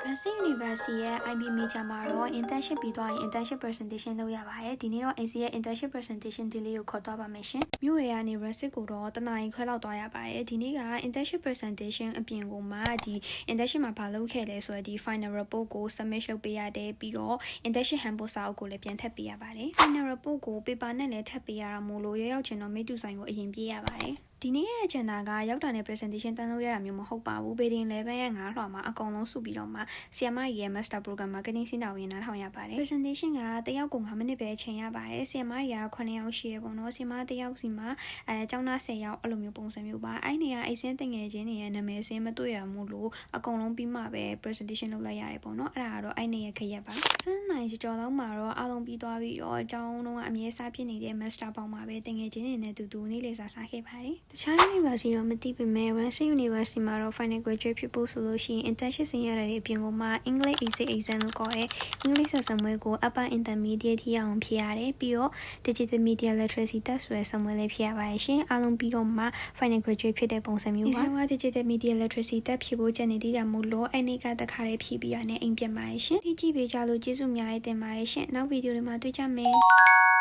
Racing University ရဲ့ IB Major မှာတော့ internship ပြီးသွားရင် internship presentation လုပ်ရပါတယ်။ဒီနေ့တော့ AC ရဲ့ internship presentation ဒီလေးကိုခေါ်သွားပါမယ်ရှင်။မြို့ရကနေ Racing ကိုတော့တနားရီခွဲလောက်သွားရပါတယ်။ဒီနေ့က internship presentation အပြင်ကိုမှဒီ internship မှာဘာလုပ်ခဲ့လဲဆိုတော့ဒီ final report ကို submit လုပ်ပေးရတယ်ပြီးတော့ internship handbook စာအုပ်ကိုလည်းပြန်ထပ်ပေးရပါတယ်။ final report ကို paper နဲ့လည်းထပ်ပေးရတာမို့လို့ရောက်ချင်တော့မိတူဆိုင်ကိုအရင်ပြေးရပါတယ်။ဒီနေ့ရဲ့ agenda ကရောက်တာနဲ့ presentation တန်းလို့ရတာမျိုးမဟုတ်ပါဘူး Building 11ရဲ့9လွှာမှာအကုန်လုံးစုပြီးတော့မှဆီယမကြီးရဲ့ Master Program Marketing စင်တာဝင်နားထောင်ရပါတယ် Presentation ကတယောက်ကို9မိနစ်ပဲချိန်ရပါတယ်ဆီယမကြီးက9ယောက်ရှိရပေါ့နော်ဆီယမတယောက်စီမှာကျောင်းသား10ယောက်အဲ့လိုမျိုးပုံစံမျိုးပါအဲ့နေကအိစင်းတင်ငယ်ချင်းတွေရဲ့နာမည်စင်းမတွေ့ရမှုလို့အကုန်လုံးပြီးမှပဲ presentation လုပ်လိုက်ရတယ်ပေါ့နော်အဲ့ဒါကတော့အဲ့နေရဲ့ခရက်ပါစမ်းနိုင်ကြော်တော့မှာတော့အားလုံးပြီးသွားပြီးတော့အကြောင်းတော့အမြဲစားဖြစ်နေတဲ့ Master ပေါင်းမှာပဲတင်ငယ်ချင်းတွေနဲ့တူနေ့လေးစားခဲ့ပါတယ်တခြား University တော့မသိပေမဲ့ Racing University မှာတော့ final graduate ဖြစ်ဖို့ဆိုလို့ရှိရင် internship ဆင်းရတဲ့အပြင်ကိုမှ English Essay Exam လို့ခေါ်တဲ့ English စာမွေးကို Upper Intermediate ထိအောင်ဖြေရတယ်ပြီးတော့ Digital Media Literacy Test ဆိုတဲ့စာမွေးလေးဖြေရပါတယ်ရှင်အားလုံးပြီးတော့မှ final graduate ဖြစ်တဲ့ပုံစံမျိုးပါ Digital Media Literacy Test ဖြေဖို့ကြံနေသေးတာမို့လို့အဲ့ဒီကတခါလေးဖြေပြီးရတဲ့အိမ်ပြန်ပါရှင်ဒီကြည့်ပေးကြလို့ကျေးဇူးများတင်ပါတယ်ရှင်နောက်ဗီဒီယိုတွေမှာတွေ့ကြမယ်